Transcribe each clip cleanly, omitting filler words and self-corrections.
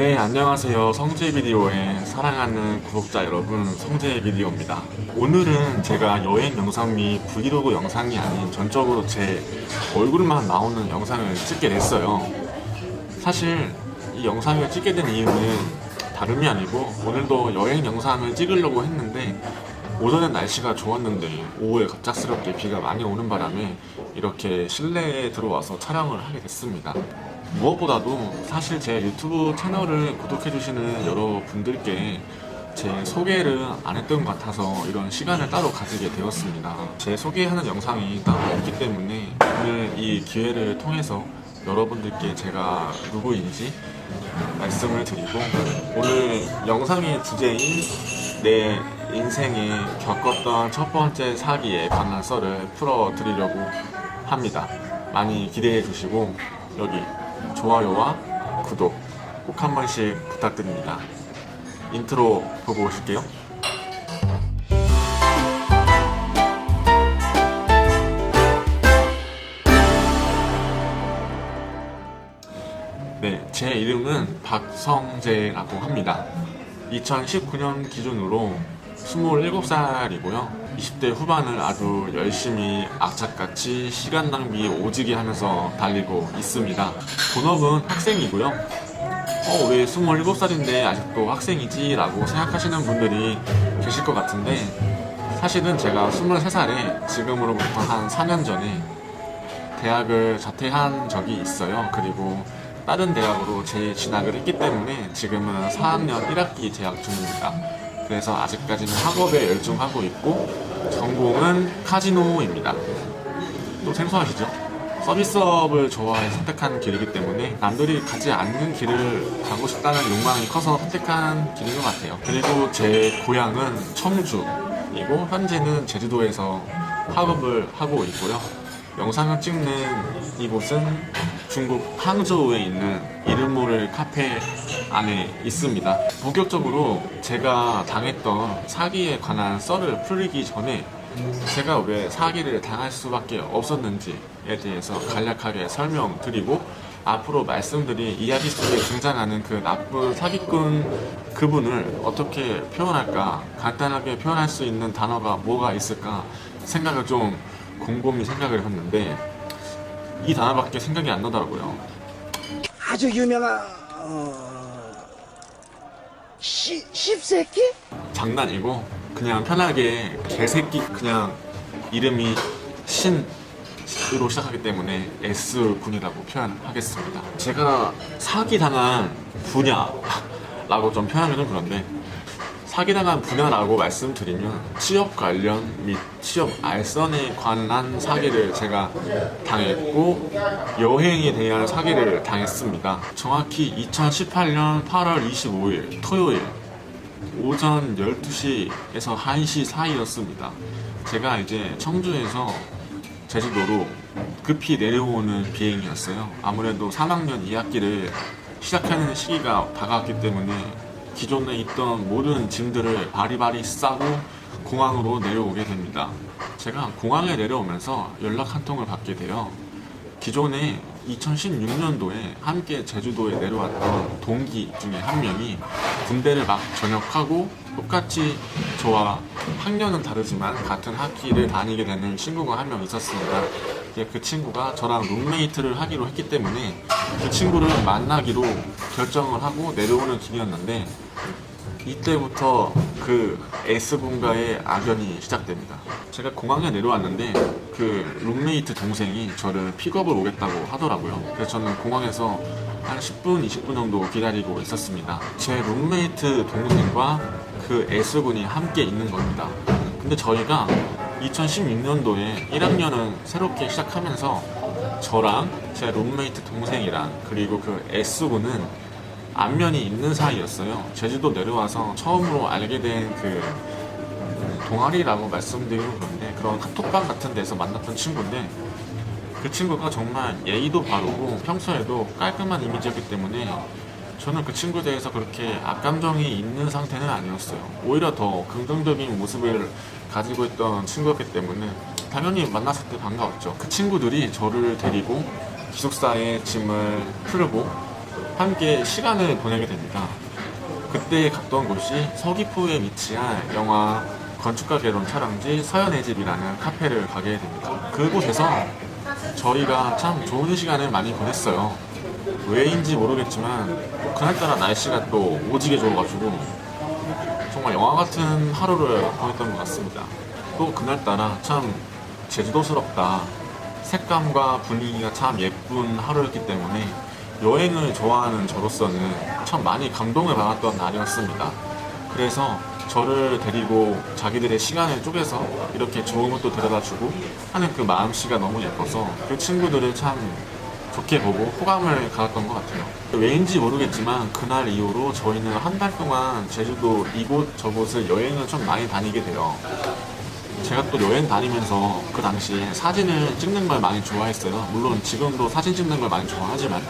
네, 안녕하세요. 성재 비디오의 사랑하는 구독자 여러분, 성재 비디오입니다. 오늘은 제가 여행 영상 및 브이로그 영상이 아닌 전적으로 제 얼굴만 나오는 영상을 찍게 됐어요. 사실 이 영상을 찍게 된 이유는 다름이 아니고 오늘도 여행 영상을 찍으려고 했는데 오전엔 날씨가 좋았는데 오후에 갑작스럽게 비가 많이 오는 바람에 이렇게 실내에 들어와서 촬영을 하게 됐습니다. 무엇보다도 사실 제 유튜브 채널을 구독해주시는 여러분들께 제 소개를 안 했던 것 같아서 이런 시간을 따로 가지게 되었습니다. 제 소개하는 영상이 따로 없기 때문에 오늘 이 기회를 통해서 여러분들께 제가 누구인지 말씀을 드리고, 오늘 영상의 주제인 내 인생에 겪었던 첫 번째 사기에 관한 썰을 풀어드리려고 합니다. 많이 기대해 주시고 여기 좋아요와 구독 꼭 한 번씩 부탁드립니다. 인트로 보고 오실게요. 네, 제 이름은 박성재라고 합니다. 2019년 기준으로 27살이고요. 20대 후반을 아주 열심히 악착같이 시간 낭비 오지게 하면서 달리고 있습니다. 본업은 학생이고요. 왜 27살인데 아직도 학생이지? 라고 생각하시는 분들이 계실 것 같은데, 사실은 제가 23살에 지금으로부터 한 4년 전에 대학을 자퇴한 적이 있어요. 그리고 다른 대학으로 재진학을 했기 때문에 지금은 4학년 1학기 재학 중입니다. 그래서 아직까지는 학업에 열중하고 있고, 전공은 카지노입니다. 또 생소하시죠? 서비스업을 좋아해 선택한 길이기 때문에 남들이 가지 않는 길을 가고 싶다는 욕망이 커서 선택한 길인 것 같아요. 그리고 제 고향은 청주이고 현재는 제주도에서 학업을 하고 있고요. 영상을 찍는 이곳은 중국 항저우에 있는 이름 모를 카페 안에 있습니다. 본격적으로 제가 당했던 사기에 관한 썰을 풀기 전에 제가 왜 사기를 당할 수밖에 없었는지에 대해서 간략하게 설명드리고, 앞으로 말씀드릴 이야기 속에 등장하는 그 나쁜 사기꾼 그분을 어떻게 표현할까, 간단하게 표현할 수 있는 단어가 뭐가 있을까 생각을 좀 곰곰이 생각을 했는데 이 단어밖에 생각이 안 나더라고요. 아주 유명한 씹새끼? 장난이고 그냥 편하게 개새끼, 그냥 이름이 신으로 시작하기 때문에 S군이라고 표현하겠습니다. 제가 사기당한 분야라고 좀 표현하면 좀 그런데, 사기당한 분야라고 말씀드리면 취업 관련 및 취업 알선에 관한 사기를 제가 당했고, 여행에 대한 사기를 당했습니다. 정확히 2018년 8월 25일 토요일 오전 12시에서 1시 사이였습니다. 제가 이제 청주에서 제주도로 급히 내려오는 비행이었어요. 아무래도 3학년 2학기를 시작하는 시기가 다가왔기 때문에 기존에 있던 모든 짐들을 바리바리 싸고 공항으로 내려오게 됩니다. 제가 공항에 내려오면서 연락 한 통을 받게 돼요. 기존에 2016년도에 함께 제주도에 내려왔던 동기 중에 한 명이 군대를 막 전역하고 똑같이 저와 학년은 다르지만 같은 학기를 다니게 되는 친구가 한 명 있었습니다. 그 친구가 저랑 룸메이트를 하기로 했기 때문에 그 친구를 만나기로 결정을 하고 내려오는 길이었는데, 이때부터 그 S군과의 악연이 시작됩니다. 제가 공항에 내려왔는데 그 룸메이트 동생이 저를 픽업을 오겠다고 하더라고요. 그래서 저는 공항에서 한 10분, 20분 정도 기다리고 있었습니다. 제 룸메이트 동생과 그 S군이 함께 있는 겁니다. 근데 저희가 2016년도에 1학년은 새롭게 시작하면서 저랑 제 룸메이트 동생이랑 그리고 그 S군은 안면이 있는 사이였어요. 제주도 내려와서 처음으로 알게 된 그 동아리라고 말씀드리는 건데, 그런 카톡방 같은 데서 만났던 친구인데, 그 친구가 정말 예의도 바르고 평소에도 깔끔한 이미지였기 때문에 저는 그 친구에 대해서 그렇게 악감정이 있는 상태는 아니었어요. 오히려 더 긍정적인 모습을 가지고 있던 친구였기 때문에 당연히 만났을 때 반가웠죠. 그 친구들이 저를 데리고 기숙사에 짐을 풀고 함께 시간을 보내게 됩니다. 그때 갔던 곳이 서귀포에 위치한 영화 건축가 개론 촬영지 서연의 집이라는 카페를 가게 됩니다. 그곳에서 저희가 참 좋은 시간을 많이 보냈어요. 왜인지 모르겠지만 그날따라 날씨가 또 오지게 좋아가지고 정말 영화 같은 하루를 보냈던 것 같습니다. 또 그날따라 참 제주도스럽다. 색감과 분위기가 참 예쁜 하루였기 때문에 여행을 좋아하는 저로서는 참 많이 감동을 받았던 날이었습니다. 그래서 저를 데리고 자기들의 시간을 쪼개서 이렇게 좋은 것도 데려다주고 하는 그 마음씨가 너무 예뻐서 그 친구들을 참 좋게 보고 호감을 가졌던 것 같아요. 왜인지 모르겠지만 그날 이후로 저희는 한 달 동안 제주도 이곳 저곳을 여행을 좀 많이 다니게 돼요. 제가 또 여행 다니면서 그 당시에 사진을 찍는 걸 많이 좋아했어요. 물론 지금도 사진 찍는 걸 많이 좋아하지만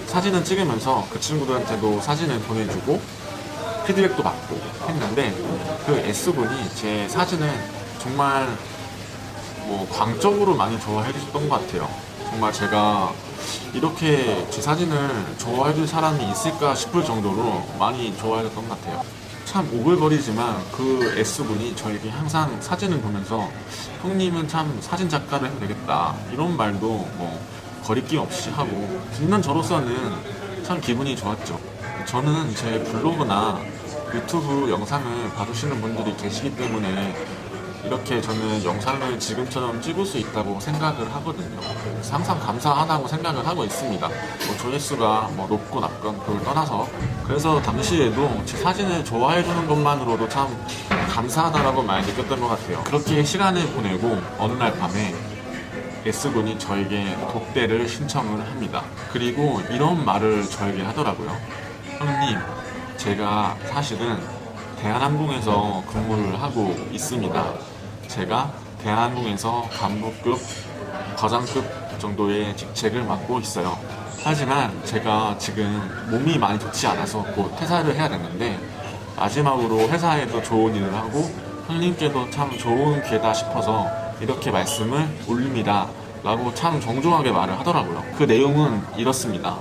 사진을 찍으면서 그 친구들한테도 사진을 보내주고 피드백도 받고 했는데 그 S군이 제 사진을 정말 광적으로 많이 좋아해 주셨던 것 같아요. 정말 제가 이렇게 제 사진을 좋아해 줄 사람이 있을까 싶을 정도로 많이 좋아해 줬던 것 같아요. 참 오글거리지만 그 S군이 저에게 항상 사진을 보면서 형님은 참 사진 작가를 해도 되겠다 이런 말도 거리낌 없이 하고 듣는 저로서는 참 기분이 좋았죠. 저는 제 블로그나 유튜브 영상을 봐주시는 분들이 계시기 때문에 이렇게 저는 영상을 지금처럼 찍을 수 있다고 생각을 하거든요. 그래서 항상 감사하다고 생각을 하고 있습니다. 조회수가 높고 낮건 그걸 떠나서 그래서 당시에도 제 사진을 좋아해주는 것만으로도 참 감사하다라고 많이 느꼈던 것 같아요. 그렇게 시간을 보내고 어느 날 밤에 S군이 저에게 독대를 신청을 합니다. 그리고 이런 말을 저에게 하더라고요. 형님, 제가 사실은 대한항공에서 근무를 하고 있습니다. 제가 대한항공에서 간부급, 과장급 정도의 직책을 맡고 있어요. 하지만 제가 지금 몸이 많이 좋지 않아서 곧 퇴사를 해야 되는데 마지막으로 회사에도 좋은 일을 하고 형님께도 참 좋은 기회다 싶어서 이렇게 말씀을 올립니다. 라고 참 정중하게 말을 하더라고요. 그 내용은 이렇습니다.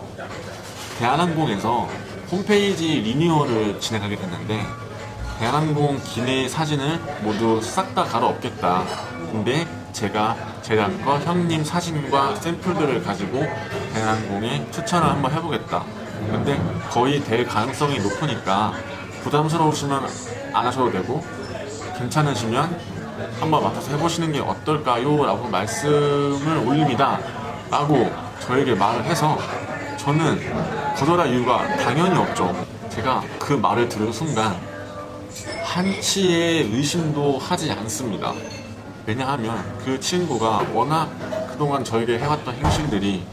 대한항공에서 홈페이지 리뉴얼을 진행하게 됐는데 대한항공 기내 사진을 모두 싹 다 갈아엎겠다. 근데 제가 제작과 형님 사진과 샘플들을 가지고 대한항공에 추천을 한번 해보겠다. 근데 거의 될 가능성이 높으니까 부담스러우시면 안 하셔도 되고 괜찮으시면 한번 맡아서 해보시는 게 어떨까요? 라고 말씀을 올립니다. 라고 저에게 말을 해서 저는 거절할 이유가 당연히 없죠. 제가 그 말을 들은 순간 한치의 의심도 하지 않습니다. 왜냐하면 그 친구가 워낙 그동안 저에게 해왔던 행실들이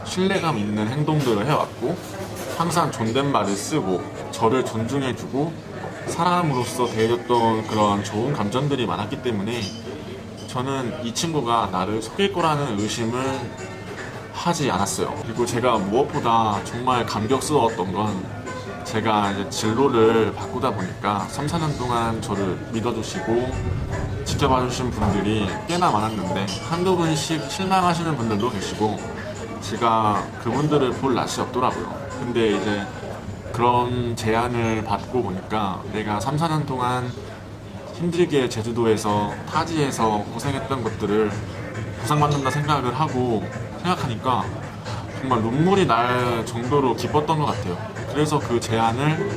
신뢰감 있는 행동들을 해왔고 항상 존댓말을 쓰고 저를 존중해주고 사람으로서 대해줬던 그런 좋은 감정들이 많았기 때문에 저는 이 친구가 나를 속일 거라는 의심을 하지 않았어요. 그리고 제가 무엇보다 정말 감격스러웠던 건 제가 이제 진로를 바꾸다 보니까 3, 4년 동안 저를 믿어주시고 지켜봐주신 분들이 꽤나 많았는데 한두 분씩 실망하시는 분들도 계시고 제가 그분들을 볼 낯이 없더라고요. 근데 이제 그런 제안을 받고 보니까 내가 3, 4년 동안 힘들게 제주도에서 타지에서 고생했던 것들을 보상받는다 생각을 하고 생각하니까 정말 눈물이 날 정도로 기뻤던 것 같아요. 그래서 그 제안을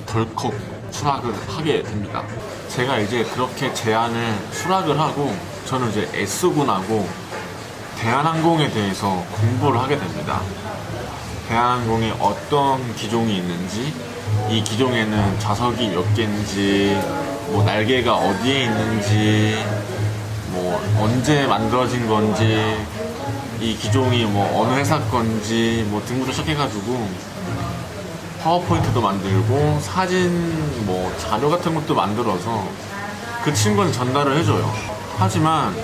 덜컥 수락을 하게 됩니다. 제가 이제 그렇게 제안을 수락을 하고 저는 이제 S군하고 대한항공에 대해서 공부를 하게 됩니다. 대한항공에 어떤 기종이 있는지, 이 기종에는 좌석이 몇 개인지, 날개가 어디에 있는지, 언제 만들어진 건지, 이 기종이 어느 회사 건지 등부터 시작해가지고 파워포인트도 만들고 사진 자료 같은 것도 만들어서 그 친구는 전달을 해줘요. 하지만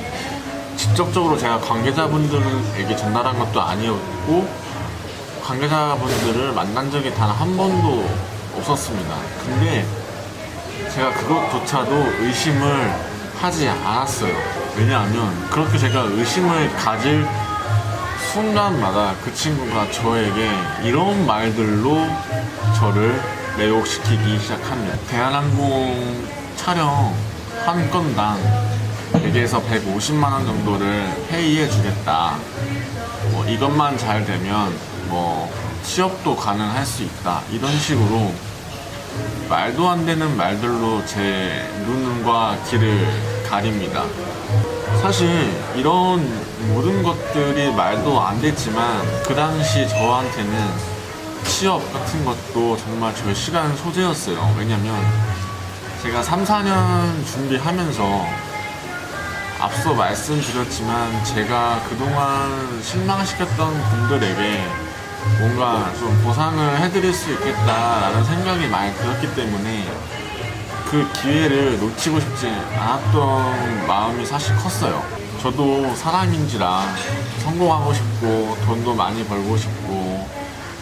직접적으로 제가 관계자분들에게 전달한 것도 아니었고 관계자분들을 만난 적이 단 한 번도 없었습니다. 근데 제가 그것조차도 의심을 하지 않았어요. 왜냐하면 그렇게 제가 의심을 가질 순간마다 그 친구가 저에게 이런 말들로 저를 매혹시키기 시작합니다. 대한항공 촬영 한 건당 100에서 150만 원 정도를 페이해 주겠다. 뭐 이것만 잘 되면 뭐 취업도 가능할 수 있다. 이런 식으로 말도 안 되는 말들로 제 눈과 귀를 가립니다. 사실 이런 모든 것들이 말도 안 됐지만 그 당시 저한테는 취업 같은 것도 정말 절실한 소재였어요. 왜냐면 제가 3, 4년 준비하면서 앞서 말씀드렸지만 제가 그동안 실망시켰던 분들에게 뭔가 좀 보상을 해드릴 수 있겠다라는 생각이 많이 들었기 때문에 그 기회를 놓치고 싶지 않았던 마음이 사실 컸어요. 저도 사람인지라 성공하고 싶고 돈도 많이 벌고 싶고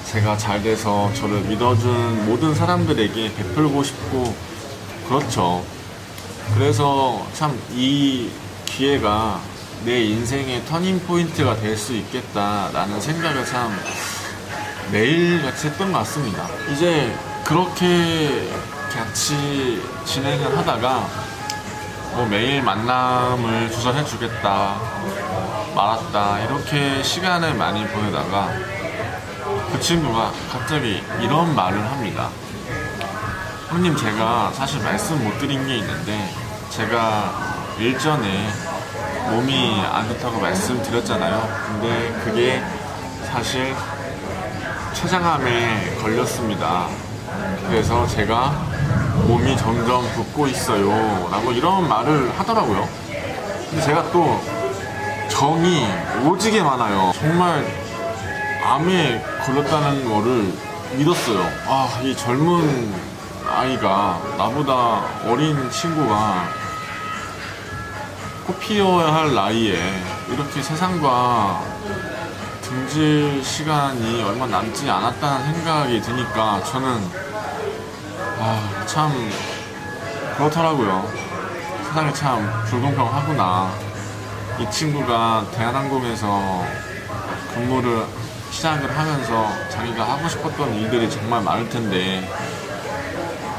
제가 잘 돼서 저를 믿어준 모든 사람들에게 베풀고 싶고 그렇죠. 그래서 참 이 기회가 내 인생의 터닝 포인트가 될 수 있겠다라는 생각을 참 매일같이 했던 것 같습니다. 이제 그렇게 같이 진행을 하다가 뭐 매일 만남을 주선해 주겠다 말았다 이렇게 시간을 많이 보내다가 그 친구가 갑자기 이런 말을 합니다. 형님, 제가 사실 말씀 못 드린 게 있는데 제가 일전에 몸이 안 좋다고 말씀드렸잖아요. 근데 그게 사실 췌장암에 걸렸습니다. 그래서 제가 몸이 점점 붓고 있어요 라고 이런 말을 하더라고요. 근데 제가 또 정이 오지게 많아요. 정말 암에 걸렸다는 거를 믿었어요. 아, 이 젊은 아이가, 나보다 어린 친구가 꽃 피워야 할 나이에 이렇게 세상과 등질 시간이 얼마 남지 않았다는 생각이 드니까 저는 참 그렇더라고요. 세상이 참 불공평하구나. 이 친구가 대한항공에서 근무를 시작을 하면서 자기가 하고 싶었던 일들이 정말 많을 텐데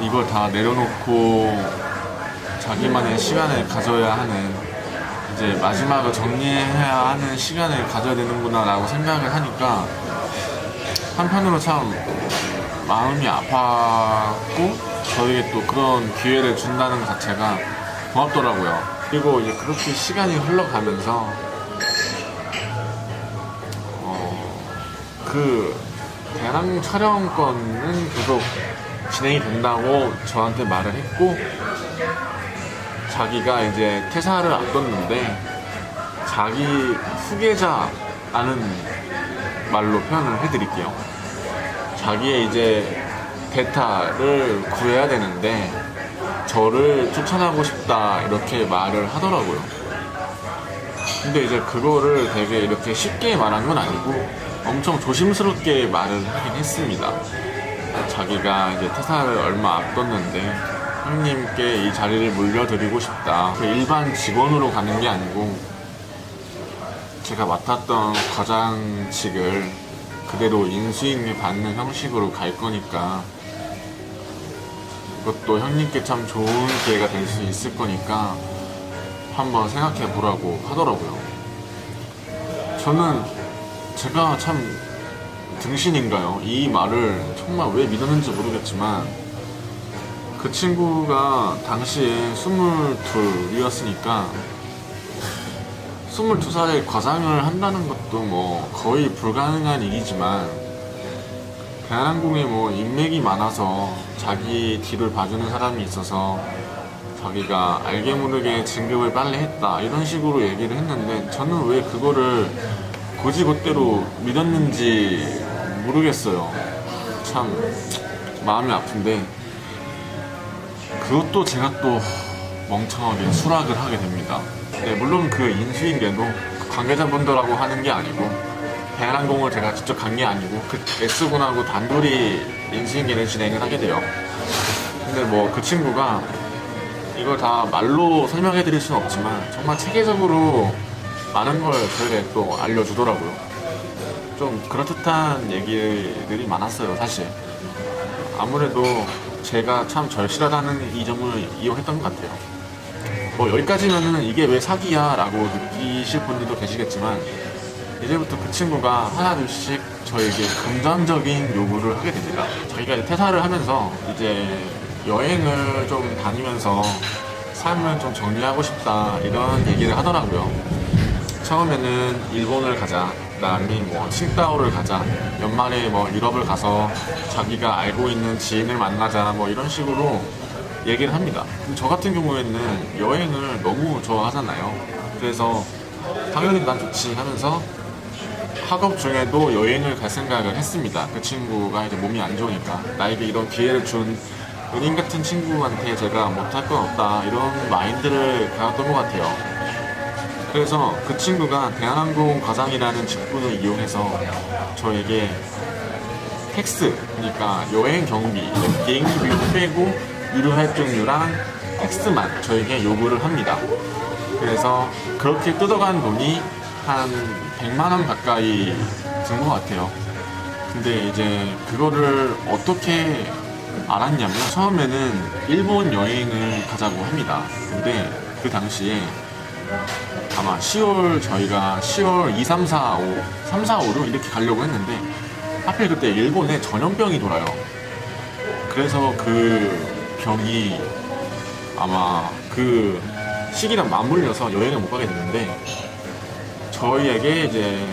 이걸 다 내려놓고 자기만의 시간을 가져야 하는, 이제 마지막을 정리해야 하는 시간을 가져야 되는구나 라고 생각을 하니까 한편으로 참 마음이 아팠고 저에게 또 그런 기회를 준다는 것 자체가 고맙더라고요. 그리고 이제 그렇게 시간이 흘러가면서 그 대한항공 촬영권은 계속 진행이 된다고 저한테 말을 했고, 자기가 이제 퇴사를 앞뒀는데 자기 후계자라는 말로 표현을 해드릴게요. 자기의 이제 대타를 구해야 되는데 저를 추천하고 싶다 이렇게 말을 하더라고요. 근데 이제 그거를 되게 이렇게 쉽게 말한 건 아니고 엄청 조심스럽게 말을 하긴 했습니다. 자기가 이제 퇴사를 얼마 앞뒀는데 형님께 이 자리를 물려드리고 싶다. 일반 직원으로 가는 게 아니고 제가 맡았던 과장직을 그대로 인수인계 받는 형식으로 갈 거니까 그것도 형님께 참 좋은 기회가 될 수 있을 거니까 한번 생각해 보라고 하더라고요. 저는 제가 참 등신인가요? 이 말을 정말 왜 믿었는지 모르겠지만 그 친구가 당시에 22이었으니까 22살에 과장을 한다는 것도 뭐 거의 불가능한 일이지만 대한항공에 뭐 인맥이 많아서 자기 뒤를 봐주는 사람이 있어서 자기가 알게 모르게 진급을 빨리 했다 이런 식으로 얘기를 했는데 저는 왜 그거를 곧이곧대로 믿었는지 모르겠어요. 참 마음이 아픈데 그것도 제가 또 멍청하게 수락을 하게 됩니다. 네, 물론 그 인수인계도 관계자분들하고 하는 게 아니고 대한항공을 제가 직접 간 게 아니고 그 S군하고 단둘이 인수인계를 진행을 하게 돼요. 근데 뭐 그 친구가 이걸 다 말로 설명해 드릴 수는 없지만 정말 체계적으로 많은 걸 저에게 또 알려주더라고요. 좀 그럴듯한 얘기들이 많았어요, 사실. 아무래도 제가 참 절실하다는 이 점을 이용했던 것 같아요. 뭐 여기까지면은 이게 왜 사기야 라고 느끼실 분들도 계시겠지만, 이제부터 그 친구가 하나둘씩 저에게 금전적인 요구를 하게 됩니다. 자기가 이제 퇴사를 하면서 이제 여행을 좀 다니면서 삶을 좀 정리하고 싶다 이런 얘기를 하더라고요. 처음에는 일본을 가자, 그다음에 뭐 칭다오를 가자, 연말에 뭐 유럽을 가서 자기가 알고 있는 지인을 만나자, 뭐 이런 식으로 얘기를 합니다. 근데 저 같은 경우에는 여행을 너무 좋아하잖아요. 그래서 당연히 난 좋지 하면서 학업 중에도 여행을 갈 생각을 했습니다. 그 친구가 이제 몸이 안 좋으니까 나에게 이런 기회를 준 은인 같은 친구한테 제가 못할 건 없다 이런 마인드를 가졌던 것 같아요. 그래서 그 친구가 대한항공 과장이라는 직분을 이용해서 저에게 텍스, 그러니까 여행 경비, 비행기 비용 빼고 유료 할증료랑 텍스만 저에게 요구를 합니다. 그래서 그렇게 뜯어간 돈이 한 100만 원 가까이 든 것 같아요. 근데 이제 그거를 어떻게 알았냐면, 처음에는 일본 여행을 가자고 합니다. 근데 그 당시에 아마 10월, 저희가 10월 2, 3, 4, 5, 3, 4, 5로 이렇게 가려고 했는데 하필 그때 일본에 전염병이 돌아요. 그래서 그 병이 아마 그 시기랑 맞물려서 여행을 못 가게 됐는데, 저희에게 이제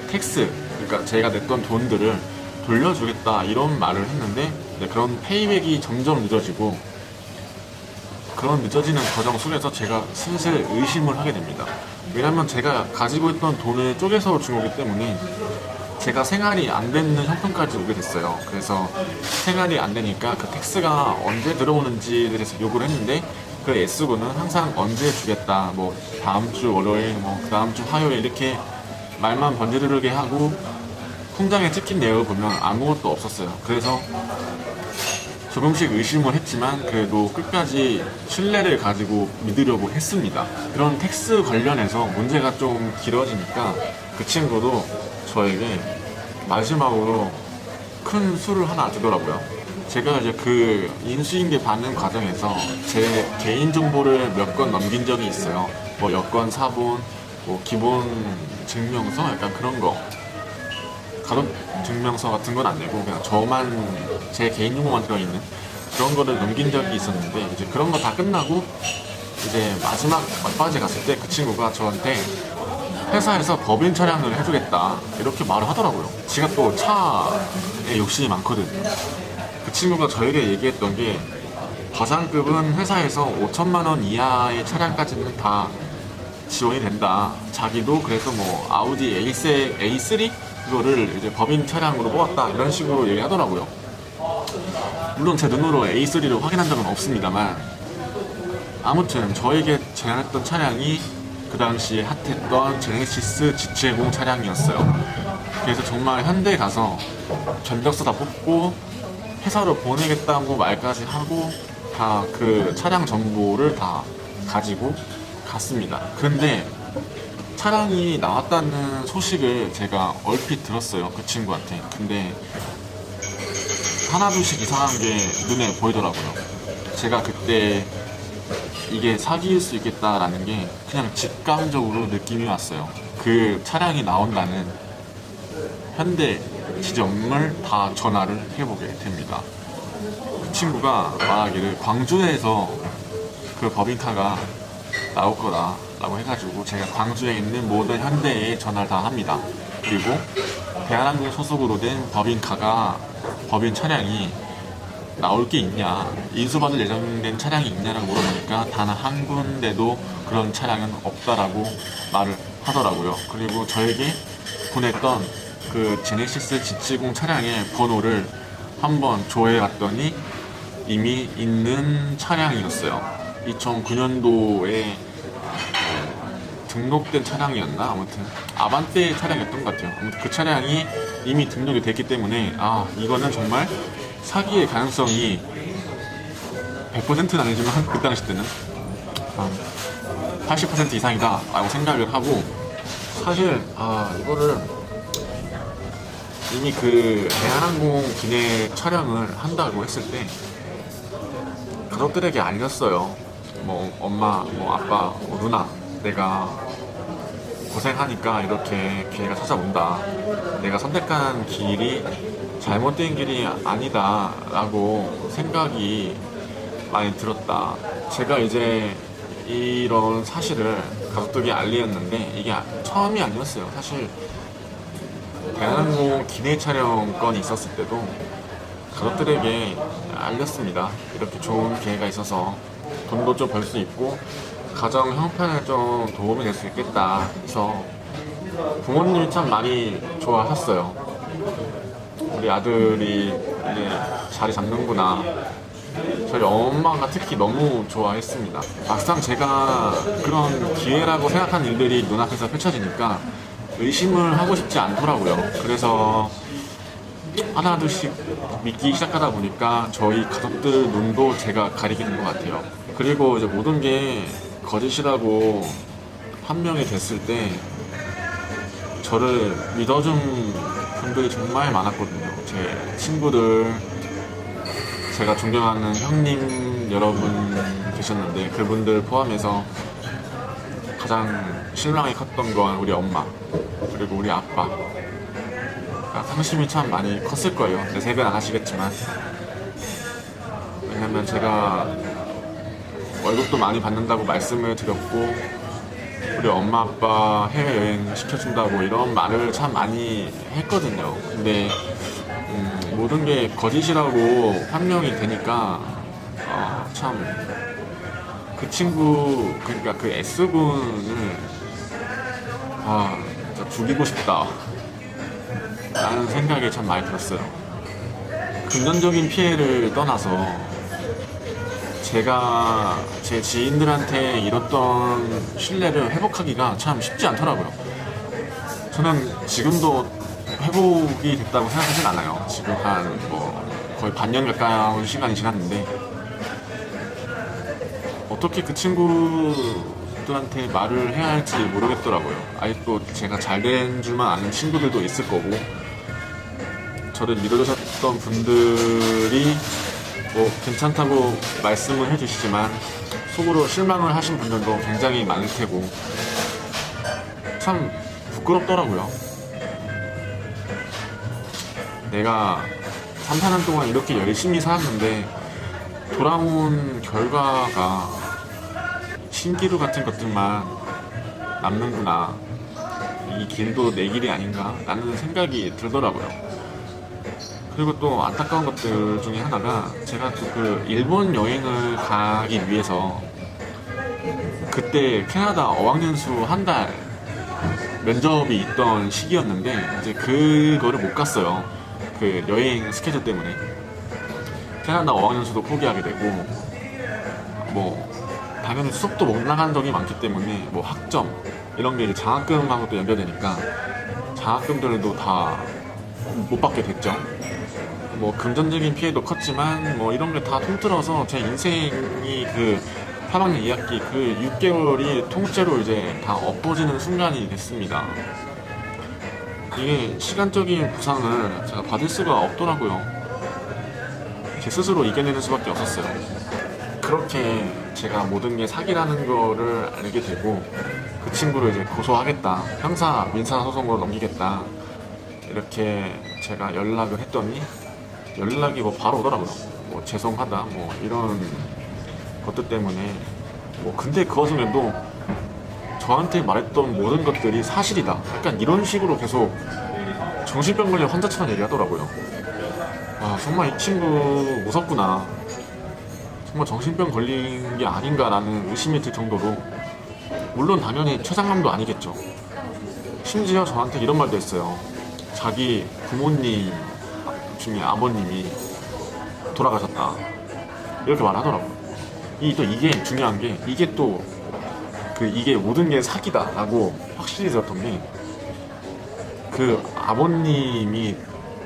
텍스, 그러니까 제가 냈던 돈들을 돌려주겠다 이런 말을 했는데, 그런 페이백이 점점 늦어지고, 그런 늦어지는 과정 속에서 제가 슬슬 의심을 하게 됩니다. 왜냐면 제가 가지고 있던 돈을 쪼개서 준 거기 때문에 제가 생활이 안 되는 형편까지 오게 됐어요. 그래서 생활이 안 되니까 그 텍스가 언제 들어오는지에 대해서 요구를 했는데, 그 S군은 항상 언제 주겠다, 뭐 다음 주 월요일, 뭐 그 다음 주 화요일 이렇게 말만 번지르르게 하고 통장에 찍힌 내역을 보면 아무것도 없었어요. 그래서 조금씩 의심을 했지만 그래도 끝까지 신뢰를 가지고 믿으려고 했습니다. 그런 텍스 관련해서 문제가 좀 길어지니까 그 친구도 저에게 마지막으로 큰 술을 하나 주더라고요. 제가 이제 그 인수인계 받는 과정에서 제 개인정보를 몇 건 넘긴 적이 있어요. 뭐 여권, 사본, 뭐 기본 증명서 약간 그런 거. 가족 증명서 같은 건 안 내고 그냥 저만, 제 개인정보만 들어있는 그런 거를 넘긴 적이 있었는데, 이제 그런 거 다 끝나고 이제 마지막 막바지 갔을 때 그 친구가 저한테 회사에서 법인 차량을 해주겠다 이렇게 말을 하더라고요. 지가 또 차에 욕심이 많거든요. 그 친구가 저에게 얘기했던 게, 과장급은 회사에서 5천만 원 이하의 차량까지는 다 지원이 된다. 자기도 그래서 뭐 아우디 A3 그거를 이제 법인 차량으로 뽑았다 이런 식으로 얘기하더라고요. 물론 제 눈으로 A3를 확인한 적은 없습니다만, 아무튼 저에게 제안했던 차량이 그 당시에 핫했던 제네시스 G70 차량이었어요. 그래서 정말 현대 가서 견적서 다 뽑고 회사로 보내겠다고 말까지 하고 다 그 차량 정보를 다 가지고 갔습니다. 근데 차량이 나왔다는 소식을 제가 얼핏 들었어요, 그 친구한테. 근데 하나둘씩 이상한 게 눈에 보이더라고요. 제가 그때 이게 사기일 수 있겠다라는 게 그냥 직감적으로 느낌이 왔어요. 그 차량이 나온다는 현대 지점을 다 전화를 해보게 됩니다. 그 친구가 말하기를 광주에서 그 법인카가 나올 거다 라고 해가지고 제가 광주에 있는 모든 현대에 전화를 다 합니다. 그리고 대한항공 소속으로 된 법인카가, 법인 차량이 나올 게 있냐, 인수받을 예정된 차량이 있냐라고 물어보니까 단 한 군데도 그런 차량은 없다라고 말을 하더라고요. 그리고 저에게 보냈던 그 제네시스 G70 차량의 번호를 한번 조회해 봤더니 이미 있는 차량이었어요. 2009년도에 등록된 차량이었나? 아무튼 아반떼 차량이었던 것 같아요. 아무튼 그 차량이 이미 등록이 됐기 때문에, 아, 이거는 정말 사기의 가능성이 100%는 아니지만 그 당시 때는 80% 이상이다 라고 생각을 하고, 사실 이거를 이미 그 대한항공 기내 촬영을 한다고 했을 때 가족들에게 알렸어요. 뭐 엄마, 뭐 아빠, 뭐 누나, 내가 고생하니까 이렇게 기회가 찾아온다. 내가 선택한 길이 잘못된 길이 아니다 라고 생각이 많이 들었다. 제가 이제 이런 사실을 가족들에게 알리었는데 이게 처음이 아니었어요. 사실 대한항공 기내 촬영권이 있었을 때도 가족들에게 알렸습니다. 이렇게 좋은 기회가 있어서 돈도 좀 벌 수 있고 가정 형편에 좀 도움이 될 수 있겠다 해서 부모님이 참 많이 좋아하셨어요. 우리 아들이 이제 자리 잡는구나. 저희 엄마가 특히 너무 좋아했습니다. 막상 제가 그런 기회라고 생각한 일들이 눈앞에서 펼쳐지니까 의심을 하고 싶지 않더라고요. 그래서 하나둘씩 믿기 시작하다 보니까 저희 가족들 눈도 제가 가리게 된 것 같아요. 그리고 이제 모든 게 거짓이라고 판명이 됐을 때 저를 믿어준 분들이 정말 많았거든요. 제 친구들, 제가 존경하는 형님 여러분 계셨는데 그분들 포함해서 가장 실망이 컸던 건 우리 엄마 그리고 우리 아빠. 상심이 참 많이 컸을 거예요. 내 생각은 안 하시겠지만. 왜냐면 제가 월급도 많이 받는다고 말씀을 드렸고 우리 엄마 아빠 해외여행 시켜준다고 이런 말을 참 많이 했거든요. 근데 모든 게 거짓이라고 판명이 되니까 참 그 친구, 그러니까 그 S군을 진짜 죽이고 싶다 라는 생각이 참 많이 들었어요. 금전적인 피해를 떠나서 제가 제 지인들한테 잃었던 신뢰를 회복하기가 참 쉽지 않더라고요. 저는 지금도 회복이 됐다고 생각하진 않아요. 지금 한 거의 반년 가까운 시간이 지났는데 어떻게 그 친구들한테 말을 해야 할지 모르겠더라고요. 아직도 제가 잘된 줄만 아는 친구들도 있을 거고 저를 믿어주셨던 분들이 괜찮다고 말씀을 해주시지만 속으로 실망을 하신 분들도 굉장히 많을 테고 참 부끄럽더라고요. 내가 3, 4년 동안 이렇게 열심히 살았는데 돌아온 결과가 신기루 같은 것들만 남는구나. 이 길도 내 길이 아닌가 라는 생각이 들더라고요. 그리고 또 안타까운 것들 중에 하나가 제가 또 그 일본 여행을 가기 위해서 그때 캐나다 어학연수 한 달 면접이 있던 시기였는데 이제 그거를 못 갔어요. 그 여행 스케줄 때문에 캐나다 어학연수도 포기하게 되고 당연히 수업도 못 나간 적이 많기 때문에 학점 이런 게 이제 장학금하고 또 연결되니까 장학금들도 다 못 받게 됐죠. 금전적인 피해도 컸지만 이런 게 다 통틀어서 제 인생이 그 3학년 2학기 그 6개월이 통째로 이제 다 엎어지는 순간이 됐습니다. 이게 시간적인 보상을 제가 받을 수가 없더라고요. 제 스스로 이겨내는 수밖에 없었어요. 그렇게 제가 모든 게 사기라는 거를 알게 되고 그 친구를 이제 고소하겠다, 형사 민사소송으로 넘기겠다 이렇게 제가 연락을 했더니 연락이 바로 오더라고요. 죄송하다 이런 것들 때문에 근데 그 와중에도 저한테 말했던 모든 것들이 사실이다 약간 이런 식으로 계속 정신병 걸린 환자처럼 얘기하더라고요. 정말 이 친구 무섭구나, 정말 정신병 걸린 게 아닌가라는 의심이 들 정도로, 물론 당연히 최장남도 아니겠죠. 심지어 저한테 이런 말도 했어요. 자기 부모님 중에 아버님이 돌아가셨다 이렇게 말하더라고요. 이게 중요한 게 이게 모든 게 사기다 라고 확실히 들었던 게 그 아버님이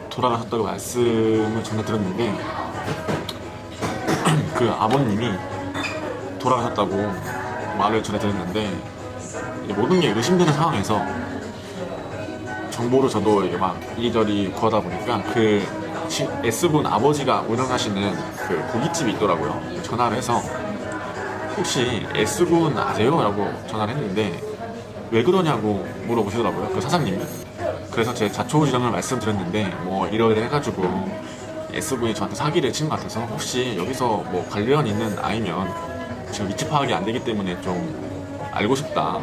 돌아가셨다고 말씀을 전해 들었는데 그 아버님이 돌아가셨다고 말을 전해 들었는데 모든 게 의심되는 상황에서 정보를 저도 이게 막 이리저리 구하다 보니까 그 S군 아버지가 운영하시는 그 고깃집이 있더라고요. 전화를 해서 혹시 S군 아세요? 라고 전화를 했는데 왜 그러냐고 물어보시더라고요. 그 사장님이. 그래서 제 자초지종을 말씀드렸는데 뭐 이러이러 해가지고 S군이 저한테 사기를 친 것 같아서 혹시 여기서 뭐 관련 있는 아이면 지금 위치 파악이 안 되기 때문에 좀 알고 싶다.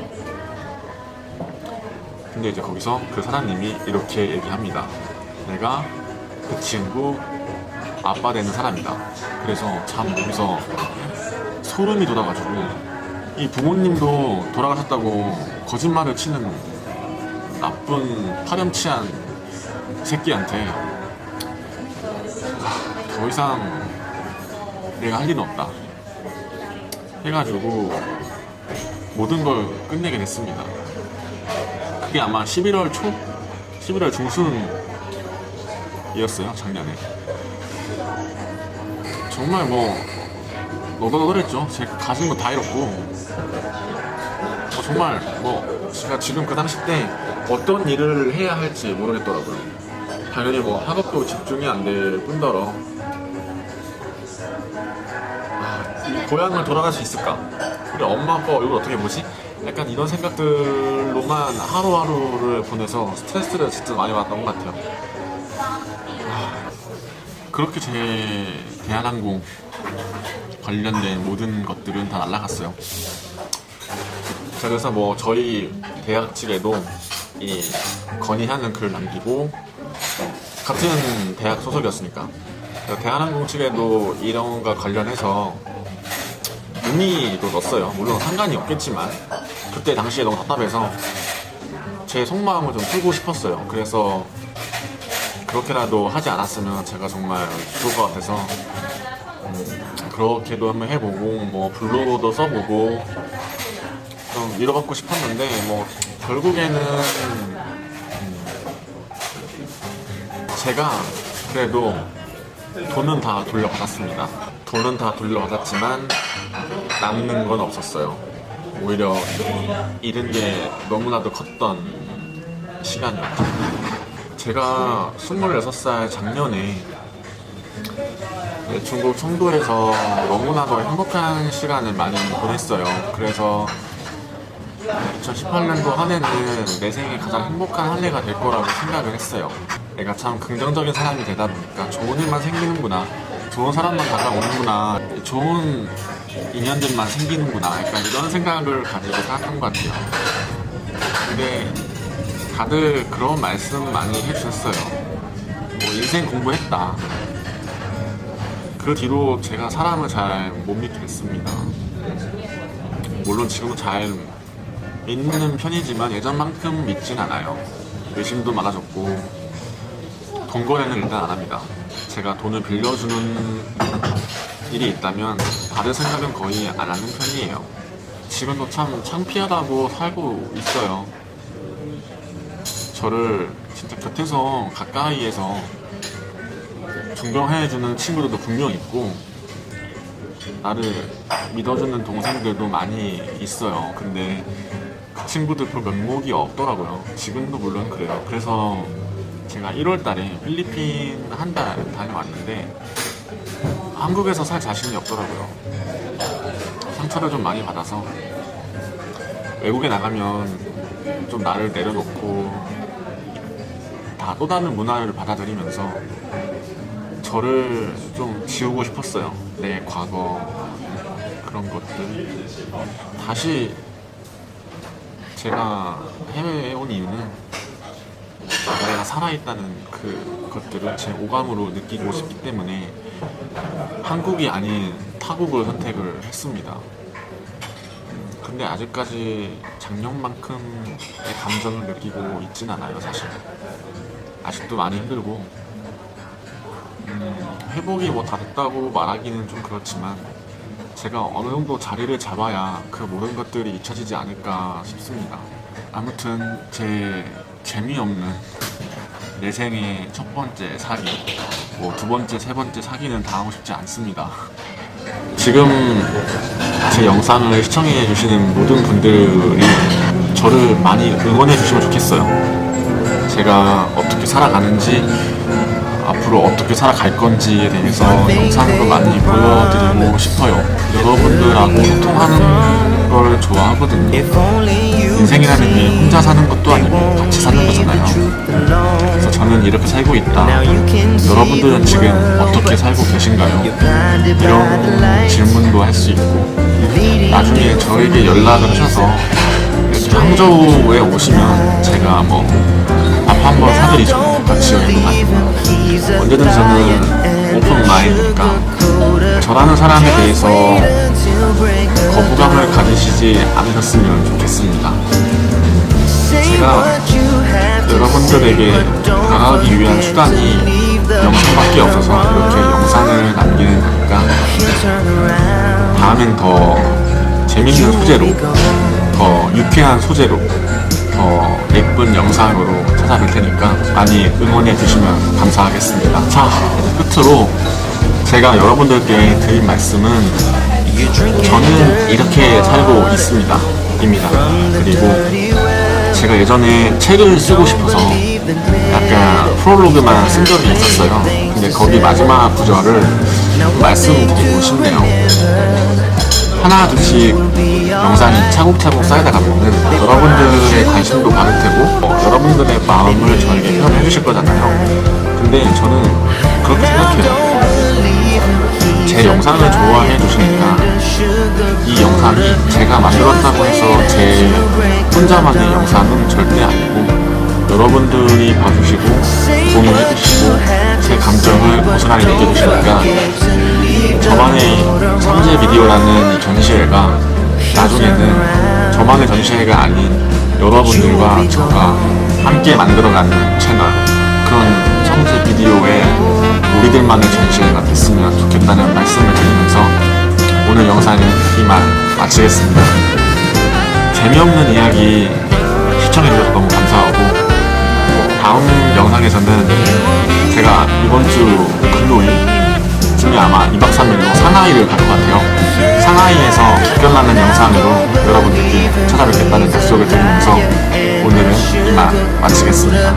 근데 이제 거기서 그 사장님이 이렇게 얘기합니다. 내가 그 친구 아빠 되는 사람이다. 그래서 참 여기서 소름이 돋아가지고 이 부모님도 돌아가셨다고 거짓말을 치는 나쁜 파렴치한 새끼한테 더 이상 내가 할 일은 없다 해가지고 모든 걸 끝내게 됐습니다. 그게 아마 11월 초? 11월 중순이었어요, 작년에. 정말 뭐 너덜너덜했죠. 제가 가진 거 다 잃었고 정말 뭐 제가 지금 그 당시 때 어떤 일을 해야 할지 모르겠더라고요. 당연히 뭐 학업도 집중이 안 될 뿐더러 이 고향을 돌아갈 수 있을까? 우리 엄마 아빠 얼굴 어떻게 보지? 약간 이런 생각들로만 하루하루를 보내서 스트레스를 진짜 많이 받았던 것 같아요. 그렇게 제 대한항공 관련된 모든 것들은 다 날라갔어요. 자, 그래서 뭐 저희 대학 측에도 이 건의하는 글을 남기고 같은 대학 소속이었으니까 대한항공 측에도 이런 것과 관련해서 문의도 넣었어요. 물론 상관이 없겠지만 그때 당시에 너무 답답해서 제 속마음을 좀 풀고 싶었어요. 그래서 그렇게라도 하지 않았으면 제가 정말 좋을 것 같아서 그렇게도 한번 해보고 뭐 블로그도 써보고 좀 위로받고 싶었는데 뭐 결국에는 제가 그래도 돈은 다 돌려받았습니다. 돈은 다 돌려받았지만 남는 건 없었어요. 오히려 잃은 게 너무나도 컸던 시간이었죠. 제가 26살 작년에 중국 청도에서 너무나도 행복한 시간을 많이 보냈어요. 그래서 2018년도 한 해는 내 생에 가장 행복한 한 해가 될 거라고 생각을 했어요. 내가 참 긍정적인 사람이 되다 보니까 좋은 일만 생기는구나, 좋은 사람만 다가오는구나, 좋은 인연들만 생기는구나, 약간 이런 생각을 가지고 살았던 것 같아요. 근데 다들 그런 말씀 많이 해주셨어요. 뭐 인생 공부했다. 그 뒤로 제가 사람을 잘 못 믿게 됐습니다. 물론 지금은 잘 믿는 편이지만 예전만큼 믿진 않아요. 의심도 많아졌고 돈 거래는 일단 안 합니다. 제가 돈을 빌려주는 일이 있다면 받을 생각은 거의 안 하는 편이에요. 지금도 참 창피하다고 살고 있어요. 저를 진짜 곁에서 가까이에서 존경해주는 친구들도 분명 있고 나를 믿어주는 동생들도 많이 있어요. 근데 그 친구들 별 면목이 없더라고요. 지금도 물론 그래요. 그래서 제가 1월 달에 필리핀 한 달 다녀왔는데 한국에서 살 자신이 없더라고요. 상처를 좀 많이 받아서 외국에 나가면 좀 나를 내려놓고 다 또 다른 문화를 받아들이면서 저를 좀 지우고 싶었어요. 내 과거 그런 것들. 다시 제가 해외에 온 이유는 내가 살아있다는 그 것들을 제 오감으로 느끼고 싶기 때문에 한국이 아닌 타국을 선택을 했습니다. 근데 아직까지 작년만큼의 감정을 느끼고 있진 않아요, 사실. 아직도 많이 힘들고 회복이 뭐 다 됐다고 말하기는 좀 그렇지만 제가 어느 정도 자리를 잡아야 그 모든 것들이 잊혀지지 않을까 싶습니다. 아무튼 제 재미없는 내 생의 첫 번째 사기, 뭐 두 번째, 세 번째 사기는 당하고 싶지 않습니다. 지금 제 영상을 시청해 주시는 모든 분들이 저를 많이 응원해 주시면 좋겠어요. 제가 어떻게 살아가는지 앞으로 어떻게 살아갈 건지에 대해서 영상으로 많이 보여드리고 싶어요. 여러분들하고 소통하는 걸 좋아하거든요. 인생이라는 게 혼자 사는 것도 아니고 같이 사는 거잖아요. 그래서 저는 이렇게 살고 있다. 여러분들은 지금 어떻게 살고 계신가요? 이런 질문도 할 수 있고, 나중에 저에게 연락을 하셔서 이렇게 항저우에 오시면 제가 뭐 밥 한번 사드리죠. 같이 여행 가고. 언제든지 저는 오픈 마인드니까 저라는 사람에 대해서 거부감을 가지시지 않으셨으면 좋겠습니다. 제가 여러분들에게 다가가기 위한 수단이 영상밖에 없어서 이렇게 영상을 남기는 거니까 다음엔 더 재밌는 소재로, 더 유쾌한 소재로, 더 예쁜 영상으로 찾아뵐 테니까 많이 응원해 주시면 감사하겠습니다. 자, 끝으로 제가 여러분들께 드릴 말씀은 저는 이렇게 살고 있습니다 입니다. 그리고 제가 예전에 책을 쓰고 싶어서 약간 프롤로그만 쓴 적이 있었어요. 근데 거기 마지막 구절을 말씀드리고 싶네요. 하나둘씩 영상이 차곡차곡 쌓이다 가면은 여러분들의 관심도 받을 테고 여러분들의 마음을 저에게 표현해 주실 거잖아요. 근데 저는 그렇게 생각해요. 제 영상을 좋아해 주시니까 이 영상이 제가 만들었다고 해서 제 혼자만의 영상은 절대 아니고 여러분들이 봐주시고 공유해 주시고 제 감정을 고스란히 느껴주시니까 저만의 삼재 비디오라는 이 전시회가 나중에는 저만의 전시회가 아닌 여러분들과 저가 함께 만들어가는 채널, 그런 삼재 비디오의 우리들만의 전시회가 됐으면 좋겠다는 말씀을 드리면서 오늘 영상은 이만 마치겠습니다. 재미없는 이야기 시청해주셔서 너무 감사하고 다음 영상에서는 제가 이번 주 금요일쯤에 아마 2박 3일로 상하이를 갈 것 같아요. 상하이에서 기억나는 영상으로 여러분들께 찾아뵙겠다는 약속을 드리면서 오늘은 이만 마치겠습니다.